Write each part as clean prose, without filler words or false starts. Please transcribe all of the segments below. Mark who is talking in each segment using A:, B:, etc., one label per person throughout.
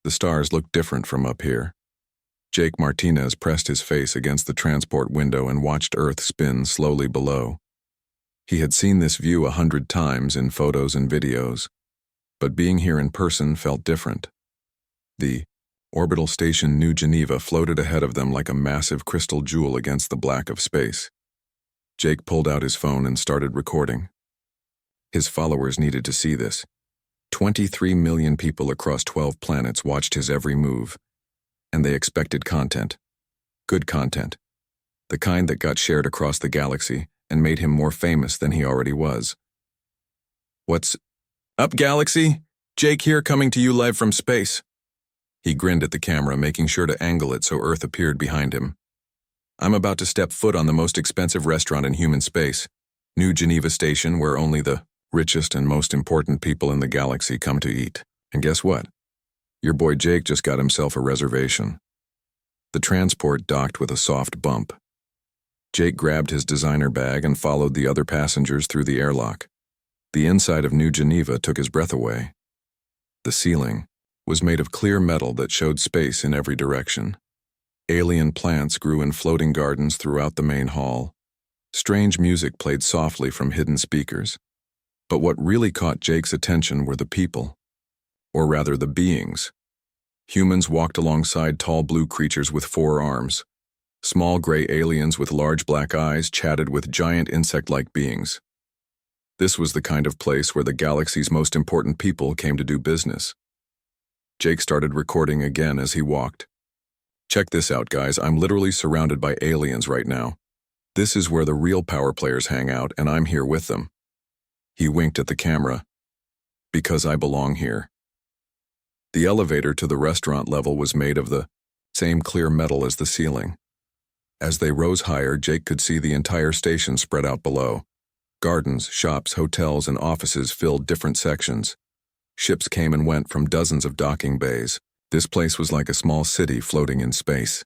A: The stars looked different from up here. Jake Martinez pressed his face against the transport window and watched Earth spin slowly below. He had seen this view 100 times in photos and videos, but being here in person felt different. The orbital station New Geneva floated ahead of them like a massive crystal jewel against the black of space. Jake pulled out his phone and started recording. His followers needed to see this. 23 million people across 12 planets watched his every move, and they expected content. Good content. The kind that got shared across the galaxy and made him more famous than he already was. "What's up, Galaxy? Jake here, coming to you live from space." He grinned at the camera, making sure to angle it so Earth appeared behind him. "I'm about to step foot on the most expensive restaurant in human space, New Geneva Station, where only the richest and most important people in the galaxy come to eat. And guess what? Your boy Jake just got himself a reservation." The transport docked with a soft bump. Jake grabbed his designer bag and followed the other passengers through the airlock. The inside of New Geneva took his breath away. The ceiling was made of clear metal that showed space in every direction. Alien plants grew in floating gardens throughout the main hall. Strange music played softly from hidden speakers. But what really caught Jake's attention were the people. Or rather, the beings. Humans walked alongside tall blue creatures with 4 arms. Small gray aliens with large black eyes chatted with giant insect-like beings. This was the kind of place where the galaxy's most important people came to do business. Jake started recording again as he walked. "Check this out, guys. I'm literally surrounded by aliens right now. This is where the real power players hang out, and I'm here with them." He winked at the camera. "Because I belong here." The elevator to the restaurant level was made of the same clear metal as the ceiling. As they rose higher, Jake could see the entire station spread out below. Gardens, shops, hotels, and offices filled different sections. Ships came and went from dozens of docking bays. This place was like a small city floating in space.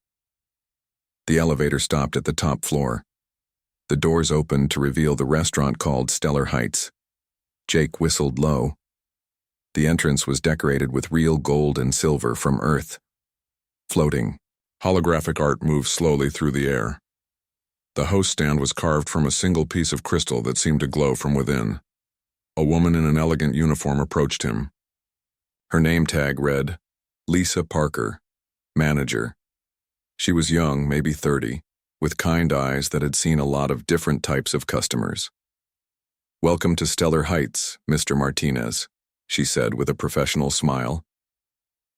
A: The elevator stopped at the top floor. The doors opened to reveal the restaurant called Stellar Heights. Jake whistled low. The entrance was decorated with real gold and silver from Earth. Floating, holographic art moved slowly through the air. The host stand was carved from a single piece of crystal that seemed to glow from within. A woman in an elegant uniform approached him. Her name tag read, Lisa Parker, manager. She was young, maybe 30, with kind eyes that had seen a lot of different types of customers. "Welcome to Stellar Heights, Mr. Martinez," she said with a professional smile.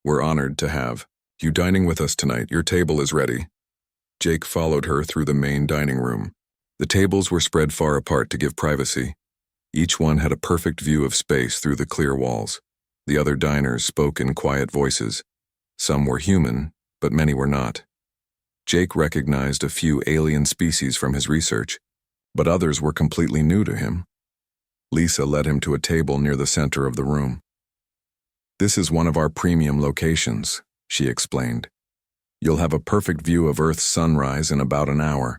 A: "We're honored to have you dining with us tonight. Your table is ready." Jake followed her through the main dining room. The tables were spread far apart to give privacy. Each one had a perfect view of space through the clear walls. The other diners spoke in quiet voices. Some were human, but many were not. Jake recognized a few alien species from his research, but others were completely new to him. Lisa led him to a table near the center of the room. "This is one of our premium locations," she explained. "You'll have a perfect view of Earth's sunrise in about an hour."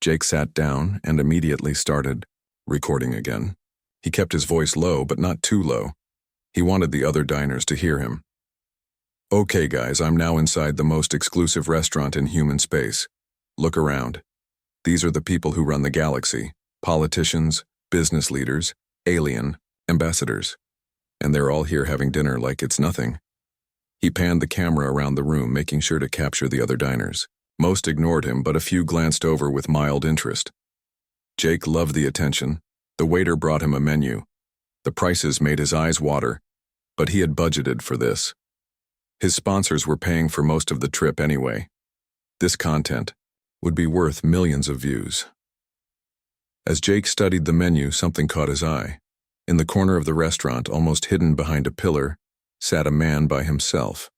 A: Jake sat down and immediately started recording again. He kept his voice low, but not too low. He wanted the other diners to hear him. "Okay, guys, I'm now inside the most exclusive restaurant in human space. Look around. These are the people who run the galaxy. Politicians, business leaders, alien, ambassadors. And they're all here having dinner like it's nothing." He panned the camera around the room, making sure to capture the other diners. Most ignored him, but a few glanced over with mild interest. Jake loved the attention. The waiter brought him a menu. The prices made his eyes water, but he had budgeted for this. His sponsors were paying for most of the trip anyway. This content would be worth millions of views. As Jake studied the menu, something caught his eye. In the corner of the restaurant, almost hidden behind a pillar, sat a man by himself.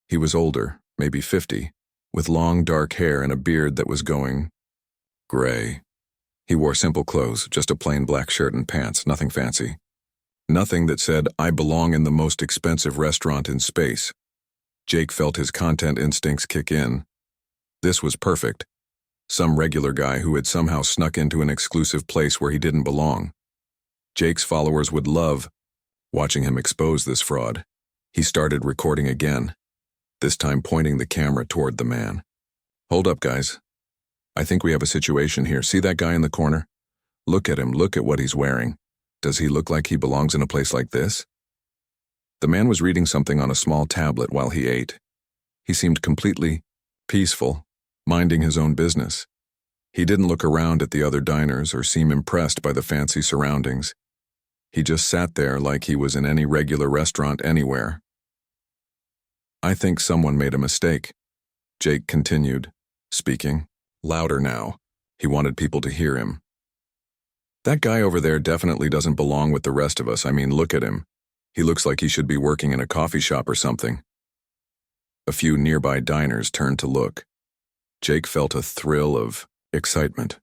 A: He was older, maybe 50, with long dark hair and a beard that was going gray. He wore simple clothes, just a plain black shirt and pants, nothing fancy. Nothing that said, "I belong in the most expensive restaurant in space." Jake felt his content instincts kick in. This was perfect. Some regular guy who had somehow snuck into an exclusive place where he didn't belong. Jake's followers would love watching him expose this fraud. He started recording again, this time pointing the camera toward the man. Hold up, guys. I think we have a situation here. See that guy in the corner? Look at him, look at what he's wearing. Does he look like he belongs in a place like this? The man was reading something on a small tablet while he ate. He seemed completely peaceful, minding his own business. He didn't look around at the other diners or seem impressed by the fancy surroundings. He just sat there like he was in any regular restaurant anywhere. I think someone made a mistake, Jake continued, speaking louder now. He wanted people to hear him. That guy over there definitely doesn't belong with the rest of us. I mean, look at him. He looks like he should be working in a coffee shop or something. A few nearby diners turned to look. Jake felt a thrill of excitement.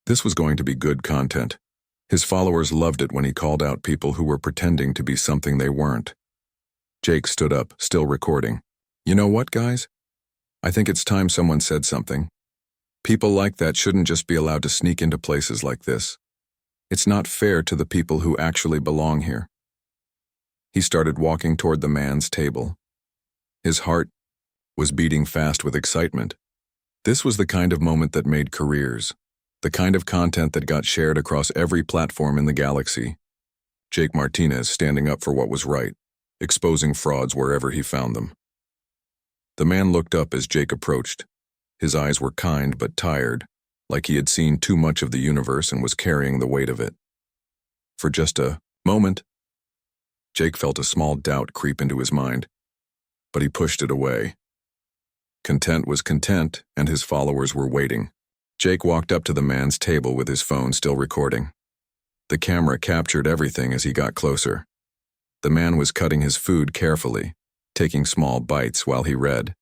A: This was going to be good content. His followers loved it when he called out people who were pretending to be something they weren't. Jake stood up, still recording. You know what, guys? I think it's time someone said something. People like that shouldn't just be allowed to sneak into places like this. It's not fair to the people who actually belong here. He started walking toward the man's table. His heart was beating fast with excitement. This was the kind of moment that made careers, the kind of content that got shared across every platform in the galaxy. Jake Martinez standing up for what was right, exposing frauds wherever he found them. The man looked up as Jake approached. His eyes were kind but tired, like he had seen too much of the universe and was carrying the weight of it. For just a moment, Jake felt a small doubt creep into his mind, but he pushed it away. Content was content, and his followers were waiting. Jake walked up to the man's table with his phone still recording. The camera captured everything as he got closer. The man was cutting his food carefully, taking small bites while he read.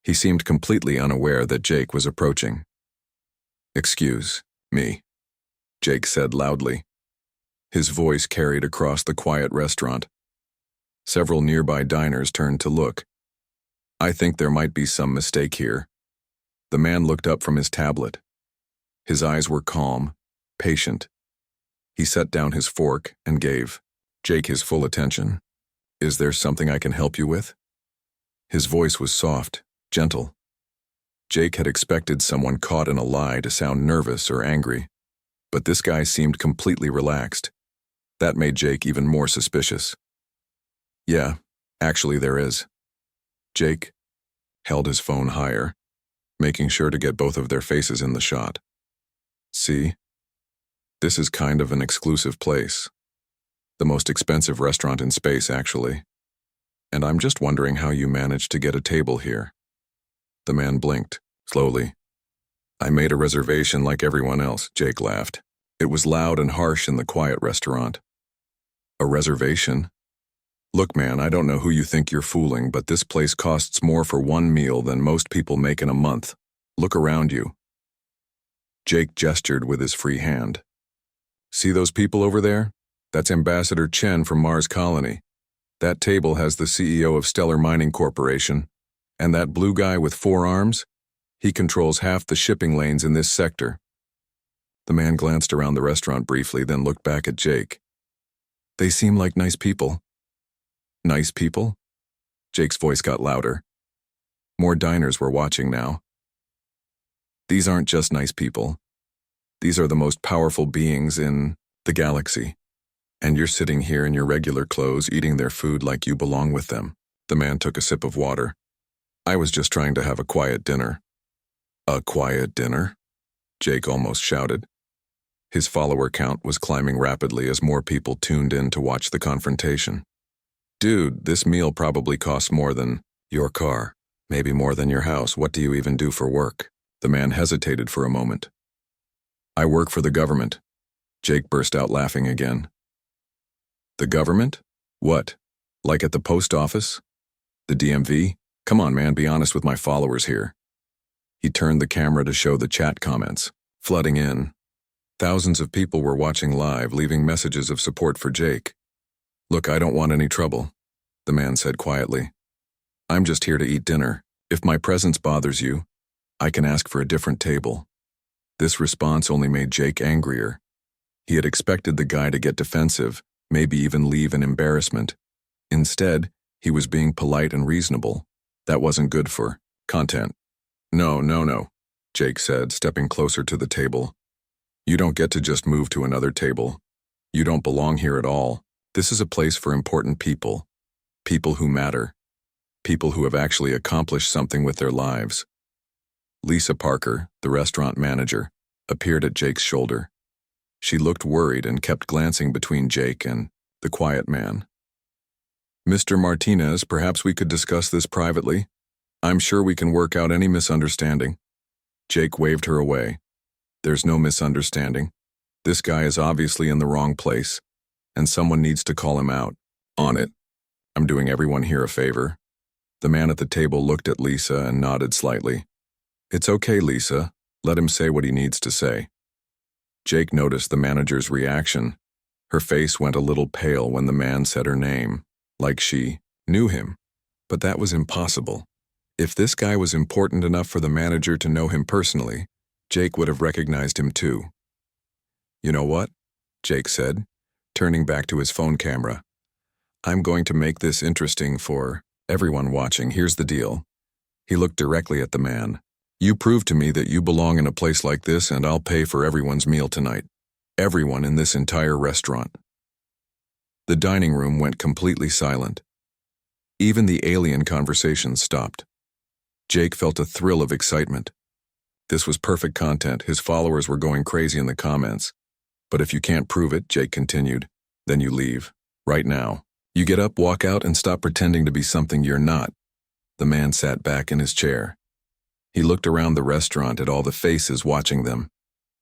A: He seemed completely unaware that Jake was approaching. "Excuse me," Jake said loudly. His voice carried across the quiet restaurant. Several nearby diners turned to look. I think there might be some mistake here. The man looked up from his tablet. His eyes were calm, patient. He set down his fork and gave Jake his full attention. "Is there something I can help you with?" His voice was soft, gentle. Jake had expected someone caught in a lie to sound nervous or angry, but this guy seemed completely relaxed. That made Jake even more suspicious. "Yeah, actually there is." Jake held his phone higher, making sure to get both of their faces in the shot. "See? This is kind of an exclusive place. The most expensive restaurant in space, actually. And I'm just wondering how you managed to get a table here." The man blinked, slowly. "I made a reservation like everyone else," Jake laughed. It was loud and harsh in the quiet restaurant. "A reservation? Look, man, I don't know who you think you're fooling, but this place costs more for one meal than most people make in a month. Look around you." Jake gestured with his free hand. "See those people over there? That's Ambassador Chen from Mars Colony. That table has the CEO of Stellar Mining Corporation. And that blue guy with 4 arms? He controls half the shipping lanes in this sector." The man glanced around the restaurant briefly, then looked back at Jake. "They seem like nice people." "Nice people?" Jake's voice got louder. More diners were watching now. "These aren't just nice people. These are the most powerful beings in the galaxy. And you're sitting here in your regular clothes eating their food like you belong with them." The man took a sip of water. "I was just trying to have a quiet dinner." "A quiet dinner?" Jake almost shouted. His follower count was climbing rapidly as more people tuned in to watch the confrontation. "Dude, this meal probably costs more than your car, maybe more than your house. What do you even do for work?" The man hesitated for a moment. "I work for the government." Jake burst out laughing again. "The government? What? Like at the post office? The DMV? Come on, man, be honest with my followers here." He turned the camera to show the chat comments, flooding in. Thousands of people were watching live, leaving messages of support for Jake. "Look, I don't want any trouble," the man said quietly. "I'm just here to eat dinner. If my presence bothers you, I can ask for a different table." This response only made Jake angrier. He had expected the guy to get defensive, maybe even leave in embarrassment. Instead, he was being polite and reasonable. That wasn't good for content. No, Jake said, stepping closer to the table. You don't get to just move to another table. You don't belong here at all. This is a place for important people. People who matter. People who have actually accomplished something with their lives. Lisa Parker, the restaurant manager, appeared at Jake's shoulder. She looked worried and kept glancing between Jake and the quiet man. Mr. Martinez, perhaps we could discuss this privately. I'm sure we can work out any misunderstanding. Jake waved her away. There's no misunderstanding. This guy is obviously in the wrong place, and someone needs to call him out. On it. I'm doing everyone here a favor. The man at the table looked at Lisa and nodded slightly. It's okay, Lisa. Let him say what he needs to say. Jake noticed the manager's reaction. Her face went a little pale when the man said her name, like she knew him. But that was impossible. If this guy was important enough for the manager to know him personally, Jake would have recognized him too. You know what? Jake said, turning back to his phone camera. I'm going to make this interesting for everyone watching. Here's the deal. He looked directly at the man. You prove to me that you belong in a place like this, and I'll pay for everyone's meal tonight. Everyone in this entire restaurant. The dining room went completely silent. Even the alien conversation stopped. Jake felt a thrill of excitement. This was perfect content. His followers were going crazy in the comments. But if you can't prove it, Jake continued, then you leave. Right now. You get up, walk out, and stop pretending to be something you're not. The man sat back in his chair. He looked around the restaurant at all the faces watching them.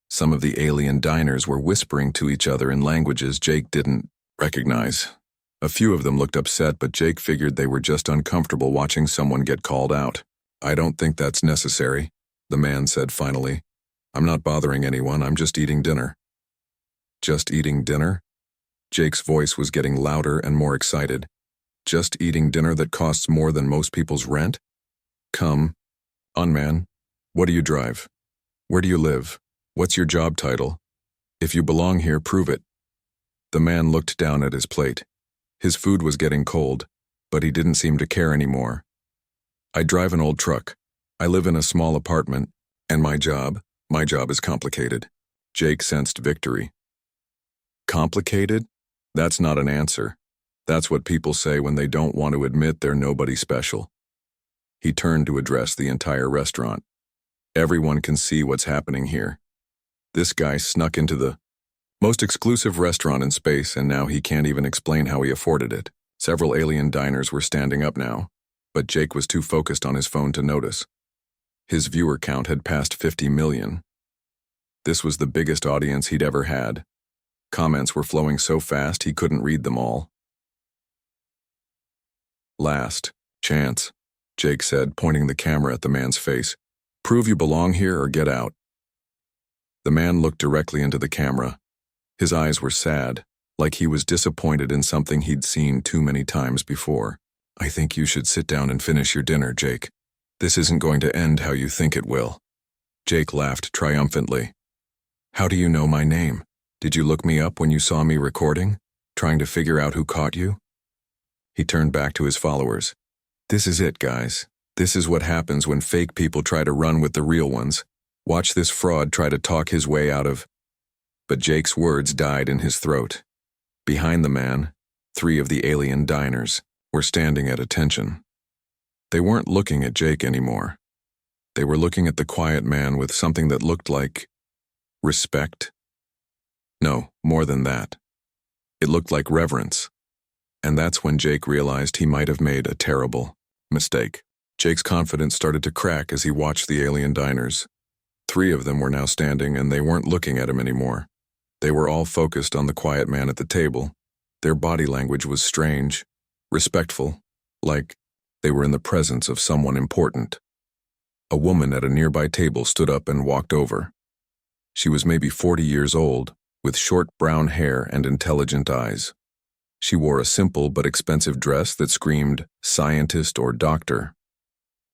A: Some of the alien diners were whispering to each other in languages Jake didn't recognize. A few of them looked upset, but Jake figured they were just uncomfortable watching someone get called out. I don't think that's necessary, the man said finally. I'm not bothering anyone, I'm just eating dinner. Just eating dinner? Jake's voice was getting louder and more excited. Just eating dinner that costs more than most people's rent? Come on, man. What do you drive? Where do you live? What's your job title? If you belong here, prove it. The man looked down at his plate. His food was getting cold, but he didn't seem to care anymore. I drive an old truck. I live in a small apartment, and my job is complicated. Jake sensed victory. Complicated? That's not an answer. That's what people say when they don't want to admit they're nobody special. He turned to address the entire restaurant. Everyone can see what's happening here. This guy snuck into the most exclusive restaurant in space, and now he can't even explain how he afforded it. Several alien diners were standing up now, but Jake was too focused on his phone to notice. His viewer count had passed 50 million. This was the biggest audience he'd ever had. Comments were flowing so fast he couldn't read them all. Last chance, Jake said, pointing the camera at the man's face. Prove you belong here or get out. The man looked directly into the camera. His eyes were sad, like he was disappointed in something he'd seen too many times before. I think you should sit down and finish your dinner, Jake. This isn't going to end how you think it will. Jake laughed triumphantly. How do you know my name? Did you look me up when you saw me recording, trying to figure out who caught you? He turned back to his followers. This is it, guys. This is what happens when fake people try to run with the real ones. Watch this fraud try to talk his way out of... But Jake's words died in his throat. Behind the man, 3 of the alien diners were standing at attention. They weren't looking at Jake anymore. They were looking at the quiet man with something that looked like respect. No, more than that. It looked like reverence. And that's when Jake realized he might have made a terrible mistake. Jake's confidence started to crack as he watched the alien diners. 3 of them were now standing, and they weren't looking at him anymore. They were all focused on the quiet man at the table. Their body language was strange, respectful, like they were in the presence of someone important. A woman at a nearby table stood up and walked over. She was maybe 40 years old, with short brown hair and intelligent eyes. She wore a simple but expensive dress that screamed scientist or doctor.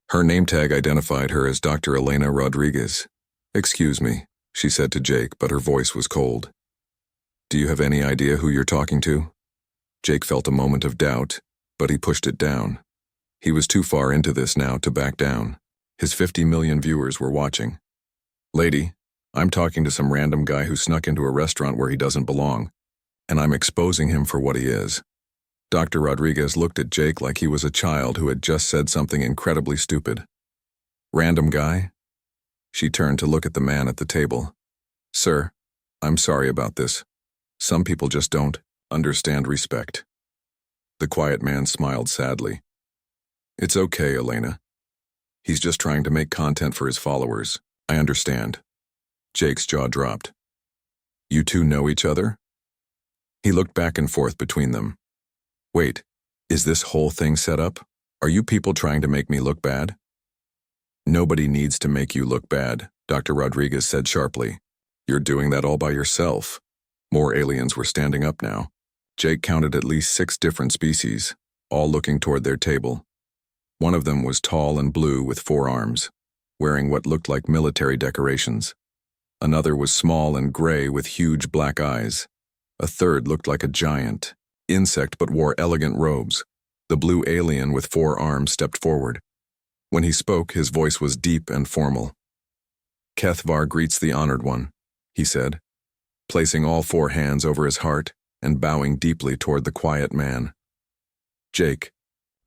A: Her name tag identified her as Dr. Elena Rodriguez. Excuse me, she said to Jake, but her voice was cold. Do you have any idea who you're talking to? Jake felt a moment of doubt. but he pushed it down. He was too far into this now to back down. His 50 million viewers were watching. "Lady, I'm talking to some random guy who snuck into a restaurant where he doesn't belong, and I'm exposing him for what he is." Dr. Rodriguez looked at Jake like he was a child who had just said something incredibly stupid. "Random guy?" She turned to look at the man at the table. "Sir, I'm sorry about this. Some people just don't understand respect." The quiet man smiled sadly. "It's okay, Elena. He's just trying to make content for his followers. I understand." Jake's jaw dropped. "You two know each other?" He looked back and forth between them. "Wait, is this whole thing set up? Are you people trying to make me look bad?" "Nobody needs to make you look bad," Dr. Rodriguez said sharply. "You're doing that all by yourself." More aliens were standing up now. Jake counted at least 6 different species, all looking toward their table. One of them was tall and blue with 4 arms, wearing what looked like military decorations. Another was small and gray with huge black eyes. A third looked like a giant insect but wore elegant robes. The blue alien with 4 arms stepped forward. When he spoke, his voice was deep and formal. "Kethvar greets the honored one," he said, placing all 4 hands over his heart and bowing deeply toward the quiet man. Jake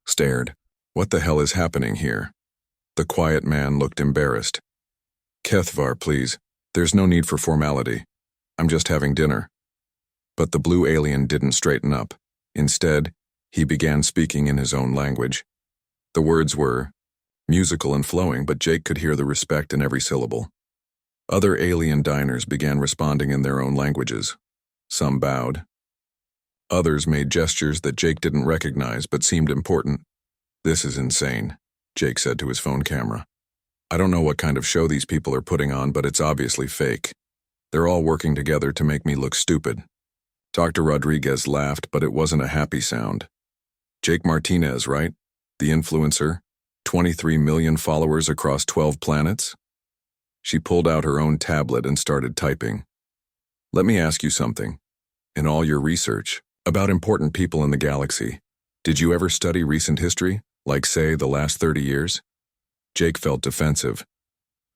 A: stared. What the hell is happening here? The quiet man looked embarrassed. "Kethvar, please. There's no need for formality. I'm just having dinner." But the blue alien didn't straighten up. Instead, he began speaking in his own language. The words were musical and flowing, but Jake could hear the respect in every syllable. Other alien diners began responding in their own languages. Some bowed. Others made gestures that Jake didn't recognize but seemed important. "This is insane," Jake said to his phone camera. "I don't know what kind of show these people are putting on, but it's obviously fake. They're all working together to make me look stupid." Dr. Rodriguez laughed, but it wasn't a happy sound. "Jake Martinez, right? The influencer? 23 million followers across 12 planets?" She pulled out her own tablet and started typing. "Let me ask you something. In all your research about important people in the galaxy, did you ever study recent history, like, say, the last 30 years? Jake felt defensive.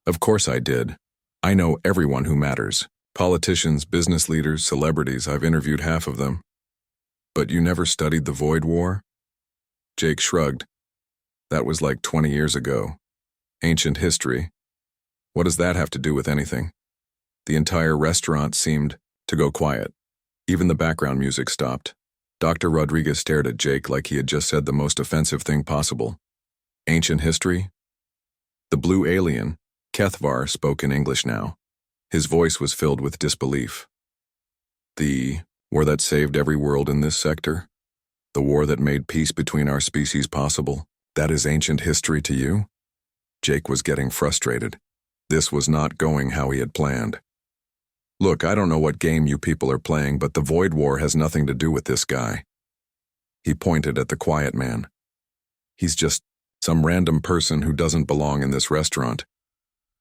A: "Of course I did. I know everyone who matters. Politicians, business leaders, celebrities, I've interviewed half of them." "But you never studied the Void War?" Jake shrugged. "That was like 20 years ago. Ancient history. What does that have to do with anything?" The entire restaurant seemed to go quiet. Even the background music stopped. Dr. Rodriguez stared at Jake like he had just said the most offensive thing possible. "Ancient history?" The blue alien, Kethvar, spoke in English now. His voice was filled with disbelief. "The war that saved every world in this sector? The war that made peace between our species possible? That is ancient history to you?" Jake was getting frustrated. This was not going how he had planned. "Look, I don't know what game you people are playing, but the Void War has nothing to do with this guy." He pointed at the quiet man. "He's just some random person who doesn't belong in this restaurant."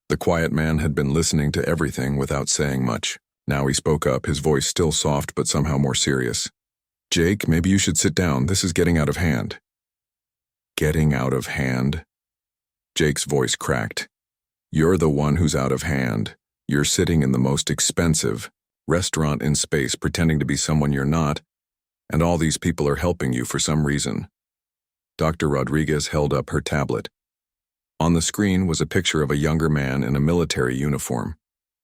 A: The quiet man had been listening to everything without saying much. Now he spoke up, his voice still soft but somehow more serious. "Jake, maybe you should sit down. This is getting out of hand." "Getting out of hand?" Jake's voice cracked. "You're the one who's out of hand. You're sitting in the most expensive restaurant in space pretending to be someone you're not, and all these people are helping you for some reason." Dr. Rodriguez held up her tablet. On the screen was a picture of a younger man in a military uniform.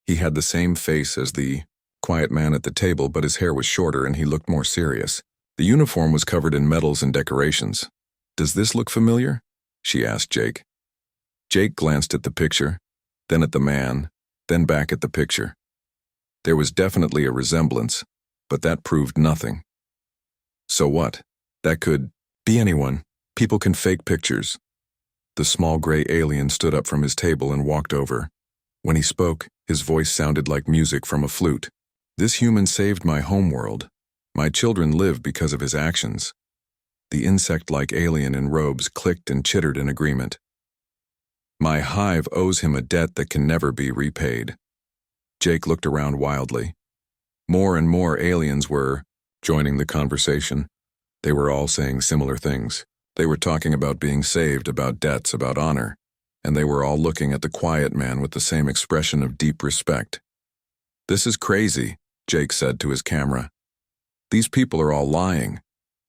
A: He had the same face as the quiet man at the table, but his hair was shorter and he looked more serious. The uniform was covered in medals and decorations. "Does this look familiar?" she asked Jake. Jake glanced at the picture, then at the man, then back at the picture. There was definitely a resemblance, but that proved nothing. "So what? That could be anyone. People can fake pictures." The small gray alien stood up from his table and walked over. When he spoke, his voice sounded like music from a flute. "This human saved my homeworld. My children live because of his actions." The insect-like alien in robes clicked and chittered in agreement. "My hive owes him a debt that can never be repaid." Jake looked around wildly. More and more aliens were joining the conversation. They were all saying similar things. They were talking about being saved, about debts, about honor, and they were all looking at the quiet man with the same expression of deep respect. "This is crazy," Jake said to his camera. "These people are all lying.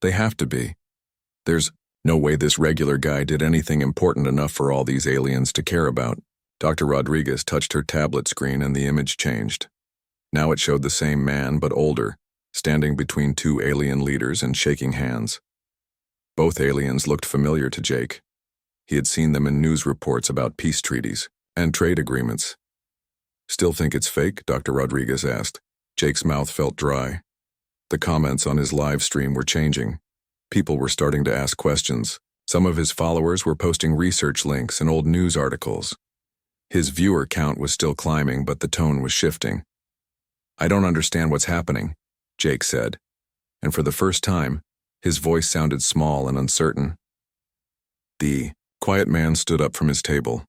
A: They have to be. There's no way this regular guy did anything important enough for all these aliens to care about." Dr. Rodriguez touched her tablet screen and the image changed. Now it showed the same man, but older, standing between two alien leaders and shaking hands. Both aliens looked familiar to Jake. He had seen them in news reports about peace treaties and trade agreements. "Still think it's fake?" Dr. Rodriguez asked. Jake's mouth felt dry. The comments on his live stream were changing. People were starting to ask questions. Some of his followers were posting research links and old news articles. His viewer count was still climbing, but the tone was shifting. "I don't understand what's happening," Jake said, and for the first time, his voice sounded small and uncertain. The quiet man stood up from his table.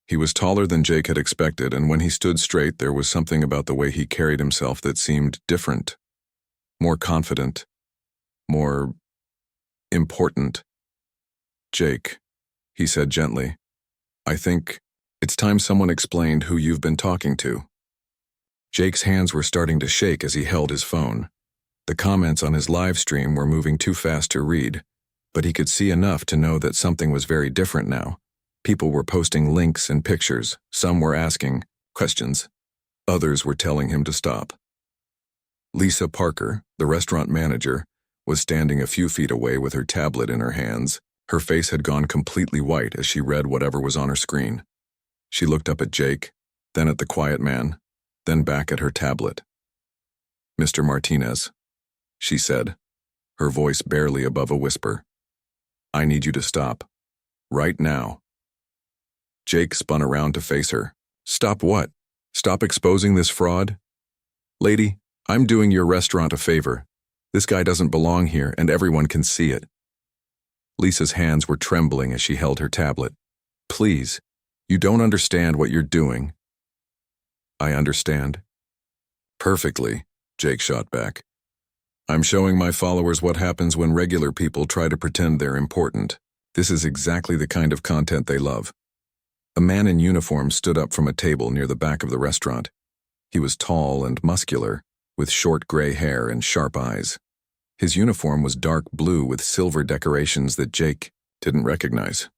A: He was taller than Jake had expected, and when he stood straight, there was something about the way he carried himself that seemed different, more confident, more important. "Jake," he said gently, "I think it's time someone explained who you've been talking to." Jake's hands were starting to shake as he held his phone. The comments on his live stream were moving too fast to read, but he could see enough to know that something was very different now. People were posting links and pictures. Some were asking questions. Others were telling him to stop. Lisa Parker, the restaurant manager, was standing a few feet away with her tablet in her hands. Her face had gone completely white as she read whatever was on her screen. She looked up at Jake, then at the quiet man, then back at her tablet. "Mr. Martinez," she said, her voice barely above a whisper. "I need you to stop. Right now." Jake spun around to face her. "Stop what? Stop exposing this fraud? Lady, I'm doing your restaurant a favor. This guy doesn't belong here, and everyone can see it." Lisa's hands were trembling as she held her tablet. "Please, you don't understand what you're doing." "I understand." "Perfectly," Jake shot back. "I'm showing my followers what happens when regular people try to pretend they're important. This is exactly the kind of content they love." A man in uniform stood up from a table near the back of the restaurant. He was tall and muscular, with short gray hair and sharp eyes. His uniform was dark blue with silver decorations that Jake didn't recognize.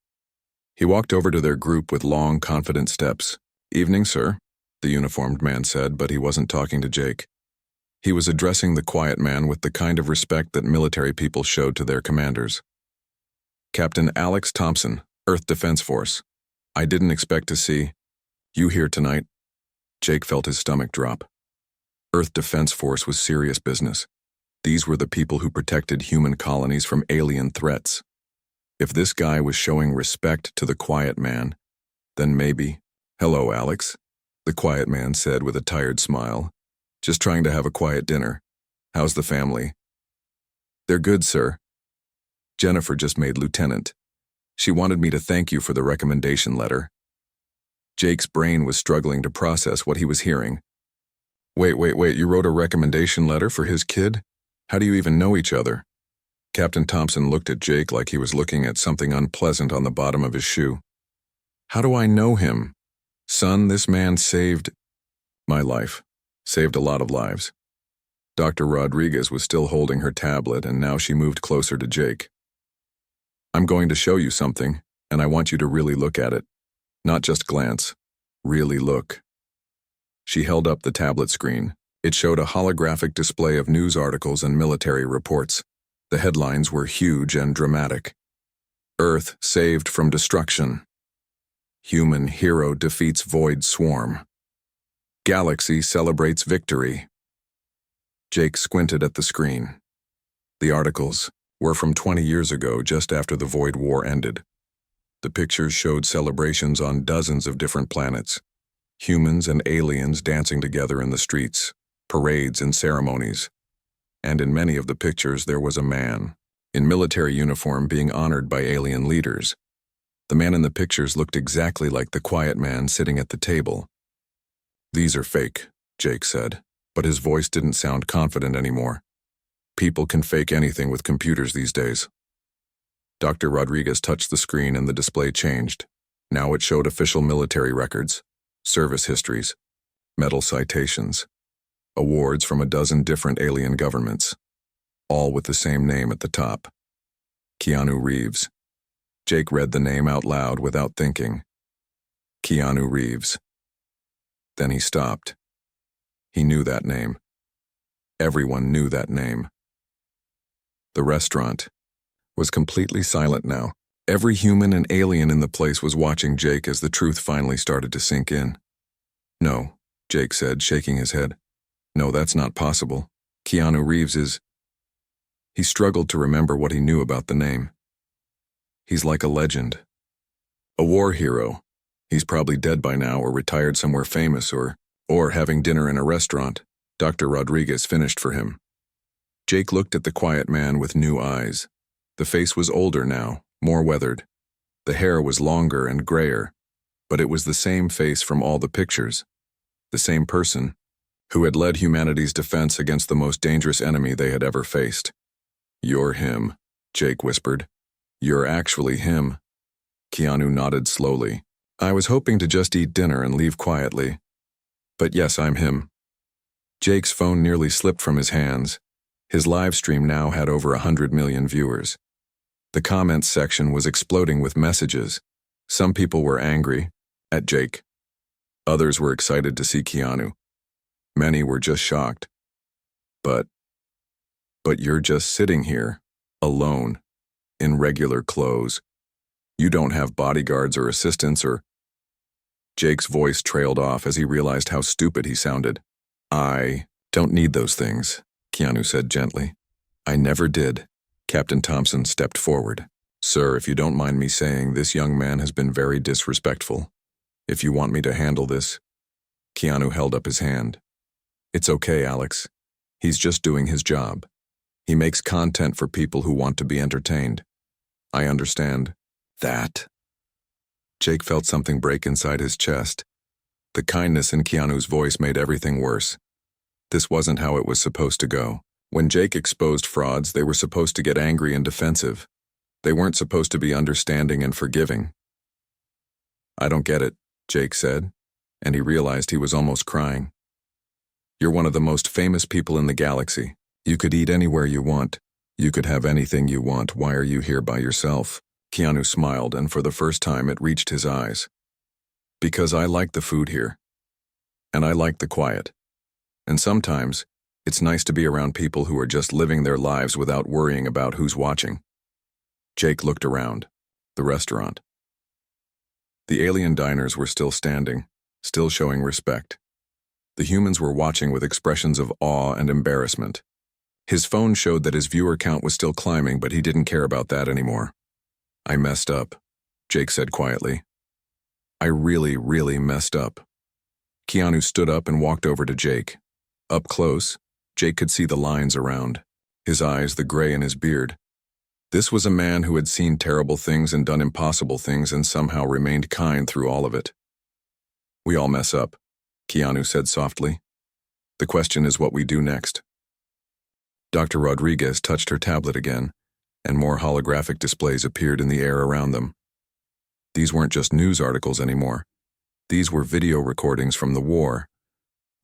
A: He walked over to their group with long, confident steps. "Evening, sir," the uniformed man said, but he wasn't talking to Jake. He was addressing the quiet man with the kind of respect that military people showed to their commanders. "Captain Alex Thompson, Earth Defense Force. I didn't expect to see you here tonight." Jake felt his stomach drop. Earth Defense Force was serious business. These were the people who protected human colonies from alien threats. If this guy was showing respect to the quiet man, then maybe— "Hello, Alex," the quiet man said with a tired smile. "Just trying to have a quiet dinner. How's the family?" "They're good, sir. Jennifer just made lieutenant. She wanted me to thank you for the recommendation letter." Jake's brain was struggling to process what he was hearing. Wait, you wrote a recommendation letter for his kid? How do you even know each other?" Captain Thompson looked at Jake like he was looking at something unpleasant on the bottom of his shoe. "How do I know him? Son, this man saved my life. Saved a lot of lives." Dr. Rodriguez was still holding her tablet, and now she moved closer to Jake. "I'm going to show you something, and I want you to really look at it. Not just glance. Really look." She held up the tablet screen. It showed a holographic display of news articles and military reports. The headlines were huge and dramatic. "Earth saved from destruction. Human hero defeats void swarm. Galaxy celebrates victory." Jake squinted at the screen. The articles were from 20 years ago, just after the Void War ended. The pictures showed celebrations on dozens of different planets. Humans and aliens dancing together in the streets, parades and ceremonies. And in many of the pictures there was a man, in military uniform, being honored by alien leaders. The man in the pictures looked exactly like the quiet man sitting at the table. "These are fake," Jake said, but his voice didn't sound confident anymore. People can fake anything with computers these days. Dr. Rodriguez touched the screen and the display changed. Now it showed official military records, service histories, medal citations, awards from a dozen different alien governments, all with the same name at the top. Keanu Reeves. Jake read the name out loud without thinking. Keanu Reeves. Then he stopped. He knew that name. Everyone knew that name. The restaurant was completely silent now. Every human and alien in the place was watching Jake as the truth finally started to sink in. "No," Jake said, shaking his head. "No, that's not possible. Keanu Reeves is—" He struggled to remember what he knew about the name. "He's like a legend. A war hero. He's probably dead by now or retired somewhere famous or having dinner in a restaurant." Dr. Rodriguez finished for him. Jake looked at the quiet man with new eyes. The face was older now, more weathered. The hair was longer and grayer, but it was the same face from all the pictures. The same person who had led humanity's defense against the most dangerous enemy they had ever faced. "You're him," Jake whispered. "You're actually him." Keanu nodded slowly. "I was hoping to just eat dinner and leave quietly. But yes, I'm him." Jake's phone nearly slipped from his hands. His live stream now had over 100 million viewers. The comments section was exploding with messages. Some people were angry at Jake. Others were excited to see Keanu. Many were just shocked. But you're just sitting here, alone, in regular clothes. You don't have bodyguards or assistants or—" Jake's voice trailed off as he realized how stupid he sounded. "I don't need those things," Keanu said gently. "I never did." Captain Thompson stepped forward. "Sir, if you don't mind me saying, this young man has been very disrespectful. If you want me to handle this—" Keanu held up his hand. "It's okay, Alex. He's just doing his job. He makes content for people who want to be entertained. I understand that." Jake felt something break inside his chest. The kindness in Keanu's voice made everything worse. This wasn't how it was supposed to go. When Jake exposed frauds, they were supposed to get angry and defensive. They weren't supposed to be understanding and forgiving. "I don't get it," Jake said, and he realized he was almost crying. "You're one of the most famous people in the galaxy. You could eat anywhere you want. You could have anything you want. Why are you here by yourself?" Keanu smiled, and for the first time it reached his eyes. "Because I like the food here. And I like the quiet. And sometimes, it's nice to be around people who are just living their lives without worrying about who's watching." Jake looked around. The restaurant. The alien diners were still standing, still showing respect. The humans were watching with expressions of awe and embarrassment. His phone showed that his viewer count was still climbing, but he didn't care about that anymore. "I messed up," Jake said quietly. "I really, really messed up." Keanu stood up and walked over to Jake. Up close, Jake could see the lines around his eyes, the gray in his beard. This was a man who had seen terrible things and done impossible things and somehow remained kind through all of it. "We all mess up," Keanu said softly. "The question is what we do next." Dr. Rodriguez touched her tablet again, and more holographic displays appeared in the air around them. These weren't just news articles anymore. These were video recordings from the war.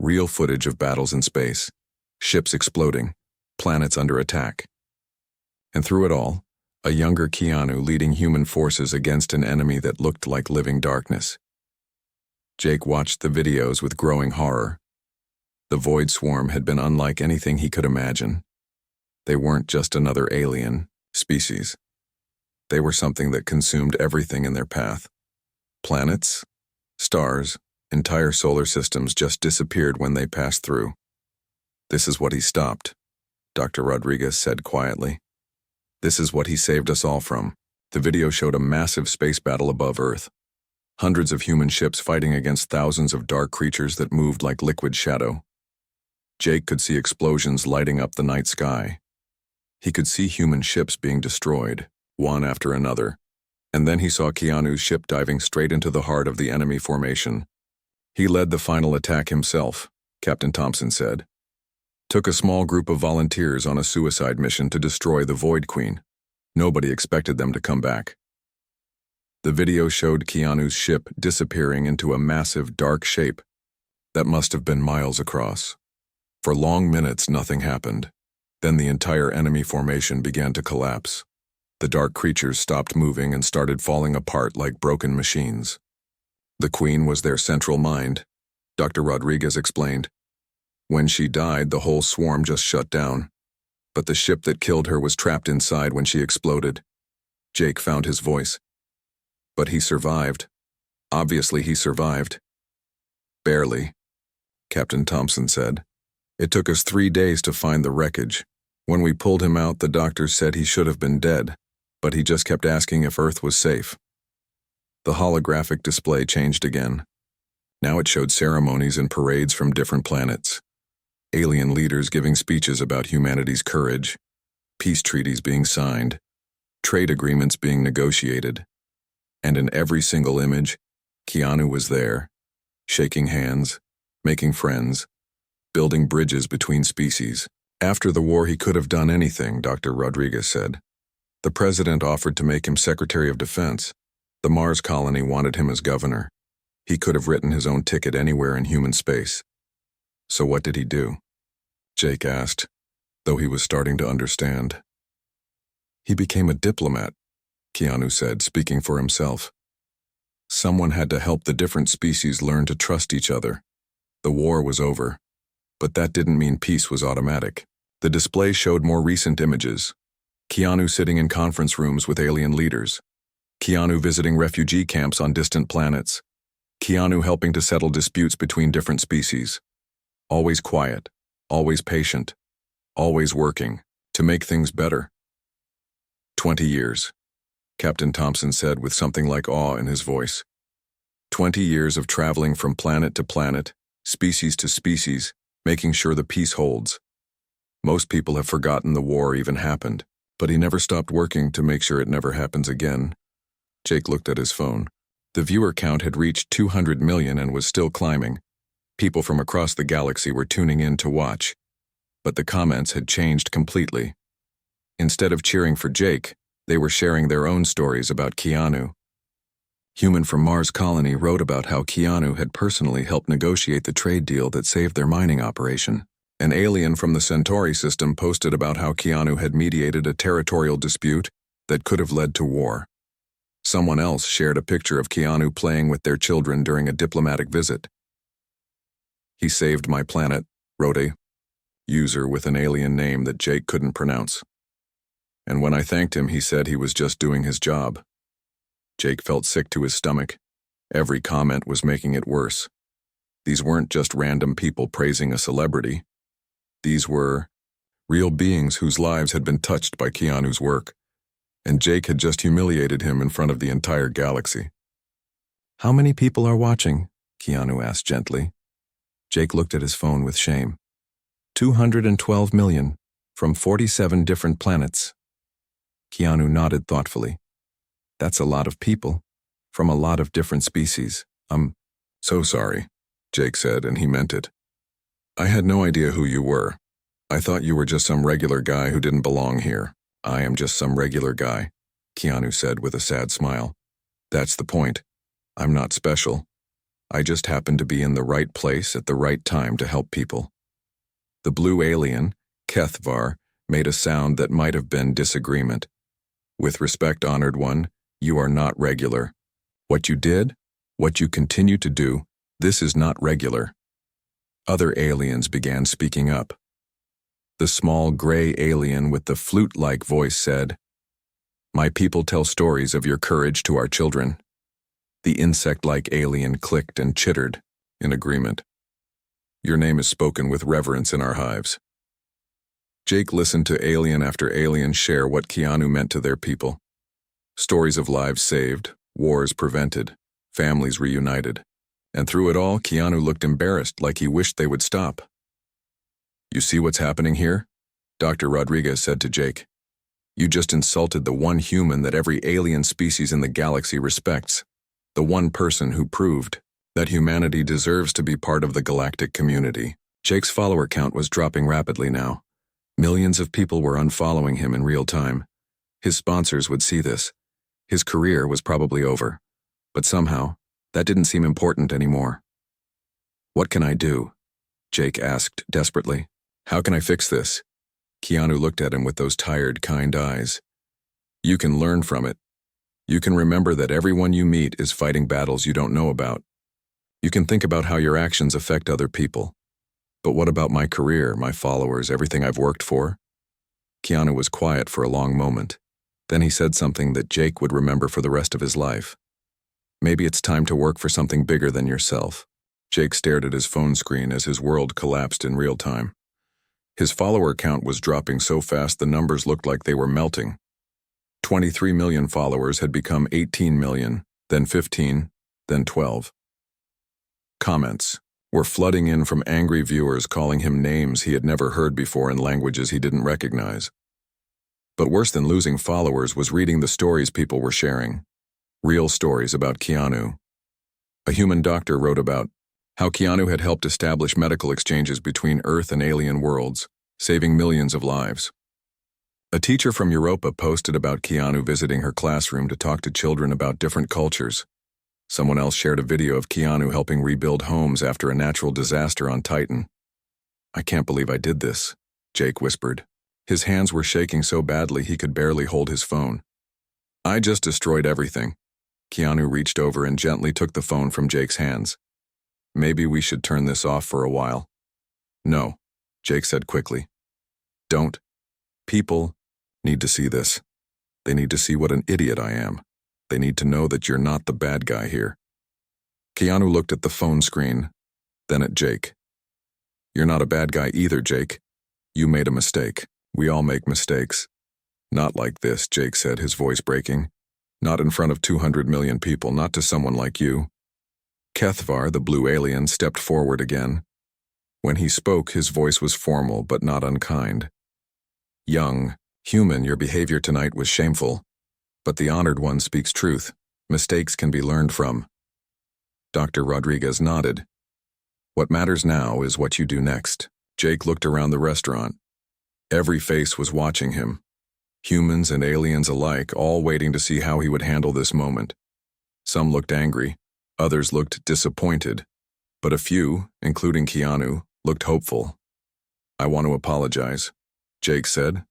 A: Real footage of battles in space, ships exploding, planets under attack. And through it all, a younger Keanu leading human forces against an enemy that looked like living darkness. Jake watched the videos with growing horror. The Void Swarm had been unlike anything he could imagine. They weren't just another alien species. They were something that consumed everything in their path. Planets, stars, entire solar systems just disappeared when they passed through. "This is what he stopped," Dr. Rodriguez said quietly. "This is what he saved us all from." The video showed a massive space battle above Earth. Hundreds of human ships fighting against thousands of dark creatures that moved like liquid shadow. Jake could see explosions lighting up the night sky. He could see human ships being destroyed, one after another. And then he saw Keanu's ship diving straight into the heart of the enemy formation. "He led the final attack himself," Captain Thompson said. took a small group of volunteers on a suicide mission to destroy the Void Queen. Nobody expected them to come back. The video showed Keanu's ship disappearing into a massive dark shape that must have been miles across. For long minutes, nothing happened. Then the entire enemy formation began to collapse. The dark creatures stopped moving and started falling apart like broken machines. The Queen was their central mind, Dr. Rodriguez explained. When she died, the whole swarm just shut down. But the ship that killed her was trapped inside when she exploded. Jake found his voice. But he survived. Obviously, he survived. Barely, Captain Thompson said. It took us 3 days to find the wreckage. When we pulled him out, the doctors said he should have been dead, but he just kept asking if Earth was safe. The holographic display changed again. Now it showed ceremonies and parades from different planets. Alien leaders giving speeches about humanity's courage, peace treaties being signed, trade agreements being negotiated. And in every single image, Keanu was there, shaking hands, making friends, building bridges between species. After the war, he could have done anything, Dr. Rodriguez said. The president offered to make him Secretary of Defense. The Mars colony wanted him as governor. He could have written his own ticket anywhere in human space. So what did he do? Jake asked, though he was starting to understand. He became a diplomat, Keanu said, speaking for himself. Someone had to help the different species learn to trust each other. The war was over, but that didn't mean peace was automatic. The display showed more recent images. Keanu sitting in conference rooms with alien leaders. Keanu visiting refugee camps on distant planets. Keanu helping to settle disputes between different species. Always quiet, always patient, always working to make things better. 20 years, Captain Thompson said with something like awe in his voice. 20 years of traveling from planet to planet, species to species, making sure the peace holds. Most people have forgotten the war even happened, but he never stopped working to make sure it never happens again. Jake looked at his phone. The viewer count had reached 200 million and was still climbing. People from across the galaxy were tuning in to watch. But the comments had changed completely. Instead of cheering for Jake, they were sharing their own stories about Keanu. Human from Mars Colony wrote about how Keanu had personally helped negotiate the trade deal that saved their mining operation. An alien from the Centauri system posted about how Keanu had mediated a territorial dispute that could have led to war. Someone else shared a picture of Keanu playing with their children during a diplomatic visit. He saved my planet, wrote a user with an alien name that Jake couldn't pronounce. And when I thanked him, he said he was just doing his job. Jake felt sick to his stomach. Every comment was making it worse. These weren't just random people praising a celebrity. These were real beings whose lives had been touched by Keanu's work, and Jake had just humiliated him in front of the entire galaxy. "How many people are watching?" Keanu asked gently. Jake looked at his phone with shame. 212 million, from 47 different planets. Keanu nodded thoughtfully. "That's a lot of people, from a lot of different species. So sorry," Jake said, and he meant it. "I had no idea who you were. I thought you were just some regular guy who didn't belong here." "I am just some regular guy," Keanu said with a sad smile. "That's the point. I'm not special. I just happen to be in the right place at the right time to help people." The blue alien, Kethvar, made a sound that might have been disagreement. "With respect, honored one, you are not regular. What you did, what you continue to do, this is not regular." Other aliens began speaking up. The small gray alien with the flute-like voice said, "My people tell stories of your courage to our children." The insect-like alien clicked and chittered, in agreement. "Your name is spoken with reverence in our hives." Jake listened to alien after alien share what Keanu meant to their people. Stories of lives saved, wars prevented, families reunited. And through it all, Keanu looked embarrassed, like he wished they would stop. "You see what's happening here?" Dr. Rodriguez said to Jake. "You just insulted the one human that every alien species in the galaxy respects. The one person who proved that humanity deserves to be part of the galactic community." Jake's follower count was dropping rapidly now. Millions of people were unfollowing him in real time. His sponsors would see this. His career was probably over. But somehow, that didn't seem important anymore. "What can I do?" Jake asked desperately. "How can I fix this?" Keanu looked at him with those tired, kind eyes. "You can learn from it. You can remember that everyone you meet is fighting battles you don't know about. You can think about how your actions affect other people. But what about my career, my followers, everything I've worked for?" Keanu was quiet for a long moment. Then he said something that Jake would remember for the rest of his life. "Maybe it's time to work for something bigger than yourself." Jake stared at his phone screen as his world collapsed in real time. His follower count was dropping so fast the numbers looked like they were melting. 23 million followers had become 18 million, then 15, then 12. Comments were flooding in from angry viewers calling him names he had never heard before in languages he didn't recognize. But worse than losing followers was reading the stories people were sharing. Real stories about Keanu. A human doctor wrote about how Keanu had helped establish medical exchanges between Earth and alien worlds, saving millions of lives. A teacher from Europa posted about Keanu visiting her classroom to talk to children about different cultures. Someone else shared a video of Keanu helping rebuild homes after a natural disaster on Titan. "I can't believe I did this," Jake whispered. His hands were shaking so badly he could barely hold his phone. "I just destroyed everything." Keanu reached over and gently took the phone from Jake's hands. "Maybe we should turn this off for a while." "No," Jake said quickly. "Don't. People need to see this. They need to see what an idiot I am. They need to know that you're not the bad guy here." Keanu looked at the phone screen, then at Jake. "You're not a bad guy either, Jake. You made a mistake. We all make mistakes." "Not like this," Jake said, his voice breaking. "Not in front of 200 million people, not to someone like you." Kethvar, the blue alien, stepped forward again. When he spoke, his voice was formal but not unkind. "Young, human, your behavior tonight was shameful. But the honored one speaks truth. Mistakes can be learned from." Dr. Rodriguez nodded. "What matters now is what you do next." Jake looked around the restaurant. Every face was watching him. Humans and aliens alike, all waiting to see how he would handle this moment. Some looked angry, others looked disappointed, but a few, including Keanu, looked hopeful. "I want to apologize," Jake said,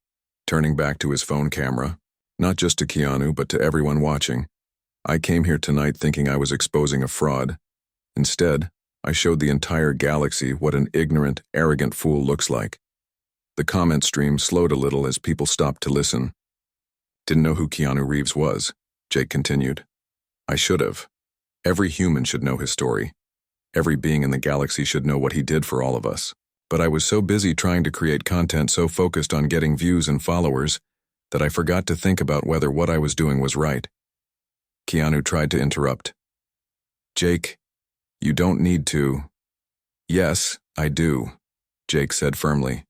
A: turning back to his phone camera. "Not just to Keanu, but to everyone watching. I came here tonight thinking I was exposing a fraud. Instead, I showed the entire galaxy what an ignorant, arrogant fool looks like." The comment stream slowed a little as people stopped to listen. "Didn't know who Keanu Reeves was," Jake continued. "I should have. Every human should know his story. Every being in the galaxy should know what he did for all of us. But I was so busy trying to create content so focused on getting views and followers that I forgot to think about whether what I was doing was right." Keanu tried to interrupt. "Jake, you don't need to." "Yes, I do," Jake said firmly.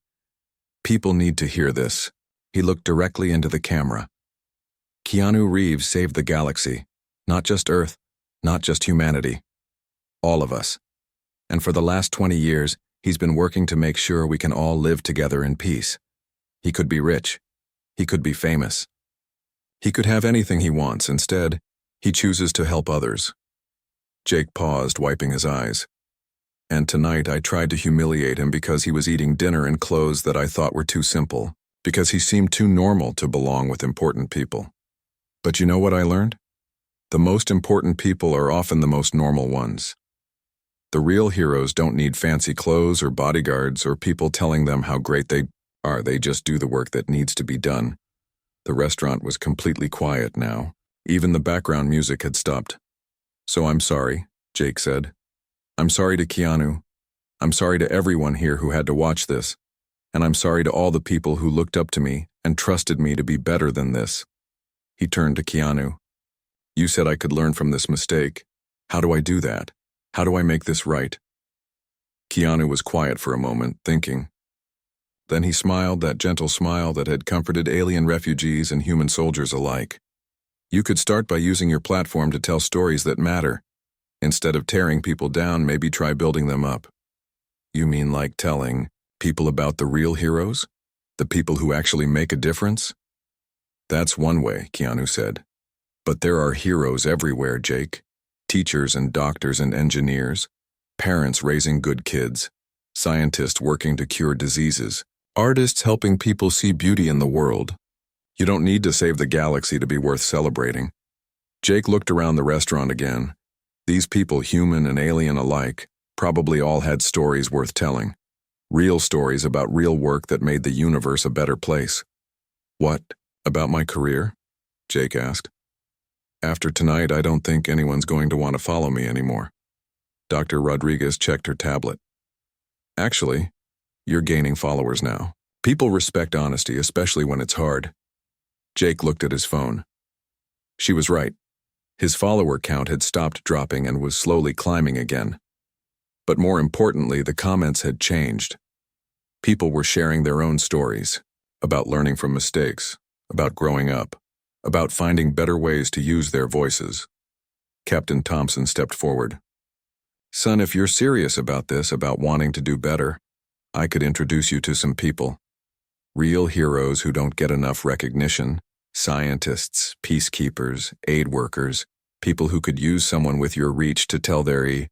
A: "People need to hear this." He looked directly into the camera. "Keanu Reeves saved the galaxy. Not just Earth, not just humanity. All of us. And for the last 20 years, he's been working to make sure we can all live together in peace. He could be rich. He could be famous. He could have anything he wants. Instead, he chooses to help others." Jake paused, wiping his eyes. "And tonight I tried to humiliate him because he was eating dinner in clothes that I thought were too simple, because he seemed too normal to belong with important people. But you know what I learned? The most important people are often the most normal ones. The real heroes don't need fancy clothes or bodyguards or people telling them how great they are. They just do the work that needs to be done." The restaurant was completely quiet now. Even the background music had stopped. "So I'm sorry," Jake said. "I'm sorry to Keanu. I'm sorry to everyone here who had to watch this. And I'm sorry to all the people who looked up to me and trusted me to be better than this." He turned to Keanu. "You said I could learn from this mistake. How do I do that? How do I make this right?" Keanu was quiet for a moment, thinking. Then he smiled that gentle smile that had comforted alien refugees and human soldiers alike. "You could start by using your platform to tell stories that matter. Instead of tearing people down, maybe try building them up." You mean like telling people about the real heroes? The people who actually make a difference? That's one way, Keanu said. But there are heroes everywhere, Jake. Teachers and doctors and engineers, parents raising good kids, scientists working to cure diseases, artists helping people see beauty in the world. You don't need to save the galaxy to be worth celebrating. Jake looked around the restaurant again. These people, human and alien alike, probably all had stories worth telling. Real stories about real work that made the universe a better place. What? About my career? Jake asked. After tonight, I don't think anyone's going to want to follow me anymore. Dr. Rodriguez checked her tablet. Actually, you're gaining followers now. People respect honesty, especially when it's hard. Jake looked at his phone. She was right. His follower count had stopped dropping and was slowly climbing again. But more importantly, the comments had changed. People were sharing their own stories, about learning from mistakes, about growing up, about finding better ways to use their voices. Captain Thompson stepped forward. Son, if you're serious about this, about wanting to do better, I could introduce you to some people. Real heroes who don't get enough recognition, scientists, peacekeepers, aid workers, people who could use someone with your reach to tell their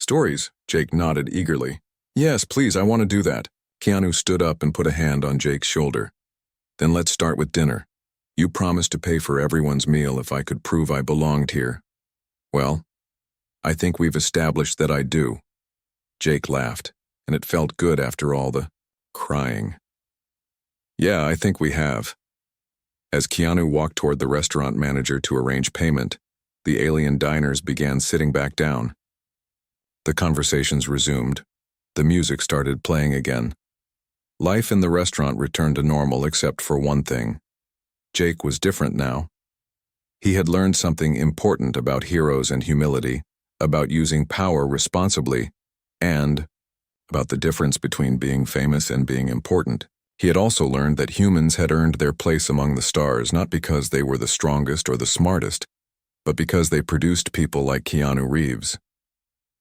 A: stories. Jake nodded eagerly. Yes, please, I want to do that. Keanu stood up and put a hand on Jake's shoulder. Then let's start with dinner. You promised to pay for everyone's meal if I could prove I belonged here. Well, I think we've established that I do. Jake laughed, and it felt good after all the crying. Yeah, I think we have. As Keanu walked toward the restaurant manager to arrange payment, the alien diners began sitting back down. The conversations resumed. The music started playing again. Life in the restaurant returned to normal except for one thing. Jake was different now. He had learned something important about heroes and humility, about using power responsibly, and about the difference between being famous and being important. He had also learned that humans had earned their place among the stars not because they were the strongest or the smartest, but because they produced people like Keanu Reeves.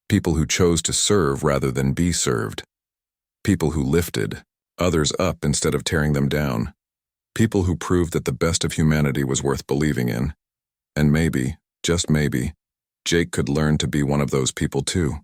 A: People who chose to serve rather than be served. People who lifted others up instead of tearing them down. People who proved that the best of humanity was worth believing in. And maybe, just maybe, Jake could learn to be one of those people too.